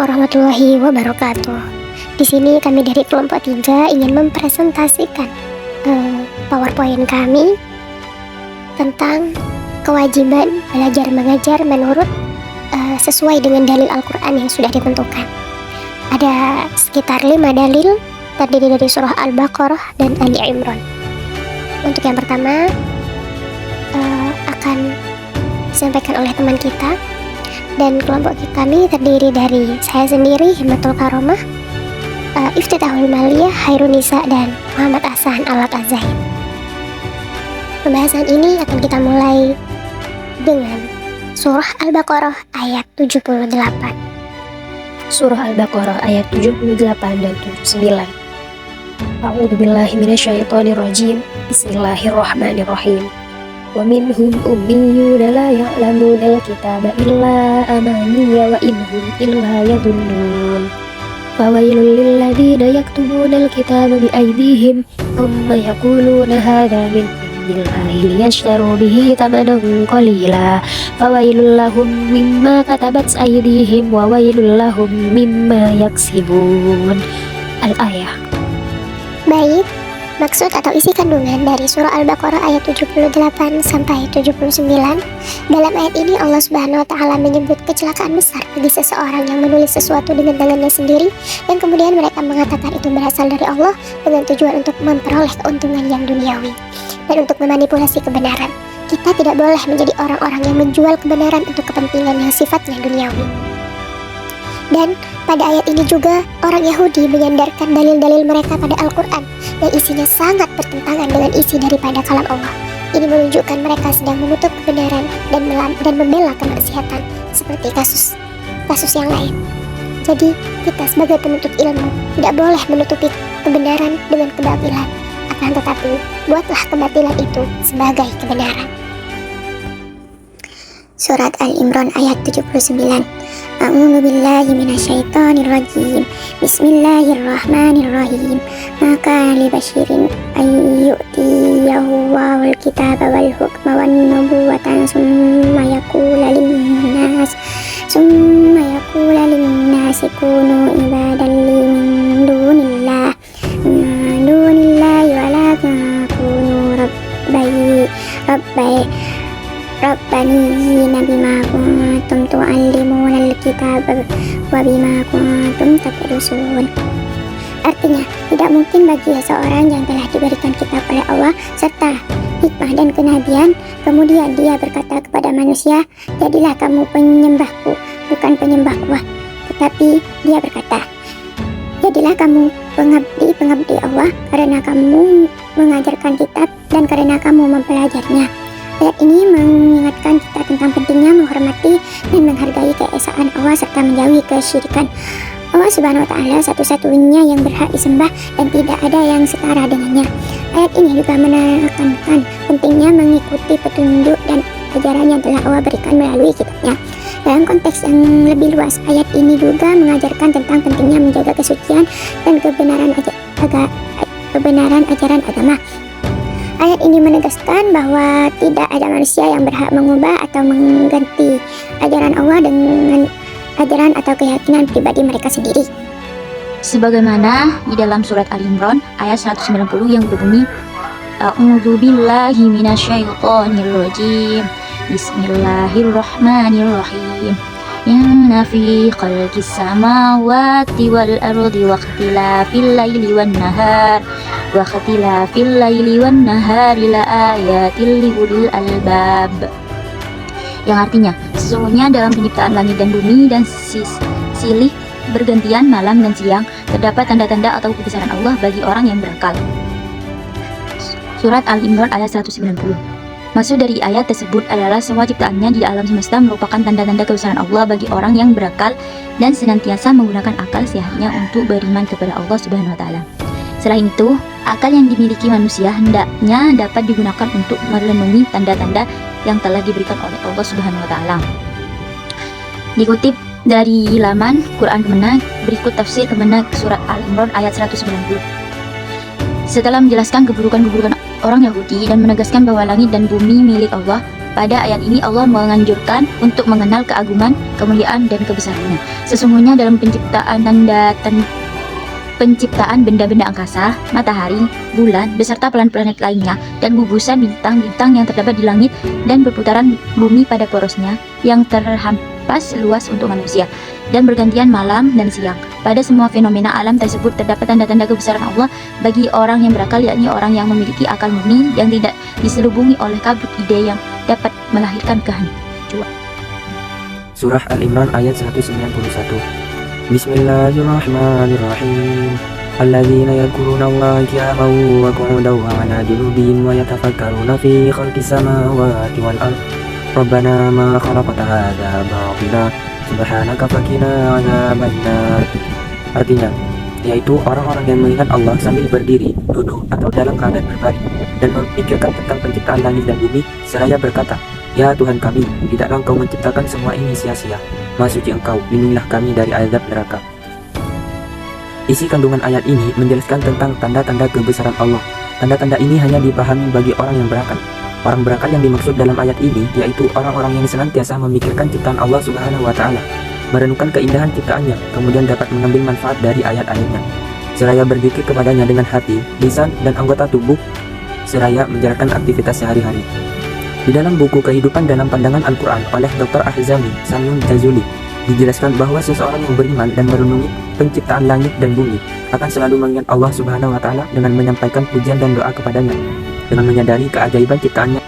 warahmatullahi wabarakatuh. Di sini kami dari kelompok 3 ingin mempresentasikan PowerPoint kami tentang kewajiban belajar mengajar menurut sesuai dengan dalil Al-Quran yang sudah ditentukan. Ada sekitar 5 dalil terdiri dari surah Al-Baqarah dan Ali Imran. Untuk yang pertama akan disampaikan oleh teman kita, dan kelompok kami terdiri dari saya sendiri, Himmatul Karomah, Iftitahul Maliyah, Hairunisa, dan Muhammad Hasan Al-Azain. Pembahasan ini akan kita mulai dengan surah Al-Baqarah ayat 78. Surah Al-Baqarah ayat 78 dan 79. A'udzubillahi minasyaitonirrajim. Bismillahirrahmanirrahim. Wa minhum ummiyuna la ya'lamuna al-kitaba illa amaniya wa inhum illa yadhunnun. Fawailul lilladzina yaktubuna al-kitaba biaydihim thumma yaquluna hadza min indillahi liyashtaru bihi thamanan qalila. Fawailul lahum mimma katabat aydihim wa wailul lahum mimma yaksibun. Al-ayah. Baik, maksud atau isi kandungan dari surah Al-Baqarah ayat 78 sampai 79. Dalam ayat ini Allah Subhanahu wa taala menyebut kecelakaan besar bagi seseorang yang menulis sesuatu dengan tangannya sendiri dan kemudian mereka mengatakan itu berasal dari Allah dengan tujuan untuk memperoleh keuntungan yang duniawi dan untuk memanipulasi kebenaran. Kita tidak boleh menjadi orang-orang yang menjual kebenaran untuk kepentingan yang sifatnya duniawi. Dan pada ayat ini juga orang Yahudi menyandarkan dalil-dalil mereka pada Al-Quran yang isinya sangat bertentangan dengan isi daripada kalam Allah. Ini menunjukkan mereka sedang menutup kebenaran dan membela kemaksiatan seperti kasus yang lain. Jadi kita sebagai penuntut ilmu tidak boleh menutupi kebenaran dengan kebatilan, akan tetapi buatlah kebatilan itu sebagai kebenaran. Surat Al-Imran ayat 79. A'udzu billahi minasyaitonir rajim. Bismillahirrahmanirrahim. Maka li basyirin ayyu'tiyahu wal kitaba wal hukma wan nubuwatan summa yaqula linnas kunu ibadan li min dunillahi wa la takunu rabbaniyina bima kuntum tu'allimuna al-kitaba wa bima kuntum tadrusun. Artinya, tidak mungkin bagi seseorang yang telah diberikan kitab oleh Allah serta hikmah dan kenabian, kemudian dia berkata kepada manusia, jadilah kamu penyembahku, bukan penyembahku. Tetapi dia berkata, jadilah kamu pengabdi Allah karena kamu mengajarkan kitab dan karena kamu mempelajarinya. Ayat ini mengingatkan kita tentang pentingnya menghormati dan menghargai keesaan Allah serta menjauhi kesyirikan. Allah Subhanahu wa taala satu-satunya yang berhak disembah dan tidak ada yang setara dengannya. Ayat ini juga menekankan pentingnya mengikuti petunjuk dan ajaran yang telah Allah berikan melalui kitabnya. Dalam konteks yang lebih luas, ayat ini juga mengajarkan tentang pentingnya menjaga kesucian dan kebenaran ajaran agama. Ayat ini menegaskan bahwa tidak ada manusia yang berhak mengubah atau mengganti ajaran Allah dengan ajaran atau keyakinan pribadi mereka sendiri. Sebagaimana di dalam surat Al-Imran ayat 190 yang berbunyi A'udzu billahi minasyaitonir rajim. Bismillahirrahmanirrahim. Inna fi khalqis samawati wal ardi wa ikhtilafil laili wan nahar wa ikhtilafil laili wan nahari la ayatil liulil albab. Yang artinya, sesungguhnya dalam penciptaan langit dan bumi dan silih bergantian malam dan siang terdapat tanda-tanda atau kebesaran Allah bagi orang yang berakal. Surat Al-Imran ayat 190. Maksud dari ayat tersebut adalah semua ciptaannya di alam semesta merupakan tanda-tanda kebesaran Allah bagi orang yang berakal dan senantiasa menggunakan akal sehatnya untuk beriman kepada Allah Subhanahu wa taala. Selain itu, akal yang dimiliki manusia hendaknya dapat digunakan untuk merenungi tanda-tanda yang telah diberikan oleh Allah Subhanahu wa taala. Dikutip dari laman Quran Kemenak, berikut tafsir Kemenak surat Al-Imran ayat 190. Setelah menjelaskan keburukan-keburukan orang Yahudi dan menegaskan bahwa langit dan bumi milik Allah, Pada ayat ini Allah menganjurkan untuk mengenal keagungan, kemuliaan, dan kebesarannya. Sesungguhnya dalam penciptaan benda-benda angkasa, matahari, bulan, beserta planet-planet lainnya, dan gugusan bintang-bintang yang terdapat di langit, dan berputaran bumi pada porosnya yang terhampas luas untuk manusia, dan bergantian malam dan siang. Pada semua fenomena alam tersebut terdapat tanda-tanda kebesaran Allah bagi orang yang berakal, yakni orang yang memiliki akal murni yang tidak diselubungi oleh kabut ide yang dapat melahirkan kehancuran. Surah Al-Imran ayat 191. Bismillahirrahmanirrahim. Alladzina yadhkuruna Allaha qiyaman wa qu'udan wa 'ala junubihim wa yatafakkaruna fi khalqis samawati wal ard. Rabbana ma khalaqta hadza batila subhanaka faqina 'adzabannar. Artinya, yaitu orang-orang yang mengingat Allah sambil berdiri, duduk, atau dalam keadaan berbaring dan memikirkan tentang penciptaan langit dan bumi seraya berkata, "Ya Tuhan kami, tidaklah Engkau menciptakan semua ini sia-sia. Maha suci Engkau, lindungilah kami dari azab neraka." Isi kandungan ayat ini menjelaskan tentang tanda-tanda kebesaran Allah. Tanda-tanda ini hanya dipahami bagi orang yang berakal. Orang berakal yang dimaksud dalam ayat ini yaitu orang-orang yang senantiasa memikirkan ciptaan Allah Subhanahu wa Ta'ala, merenungkan keindahan ciptaannya, kemudian dapat mengambil manfaat dari ayat-ayatnya, seraya berzikir kepadanya dengan hati, lisan, dan anggota tubuh, seraya menjalankan aktivitas sehari-hari. Di dalam buku Kehidupan dalam Pandangan Al-Quran oleh Dr. Ahzami Samyun Jazuli, dijelaskan bahwa seseorang yang beriman dan merenungi penciptaan langit dan bumi akan selalu mengingat Allah Subhanahu wa Ta'ala dengan menyampaikan pujian dan doa kepadanya, dengan menyadari keajaiban ciptaannya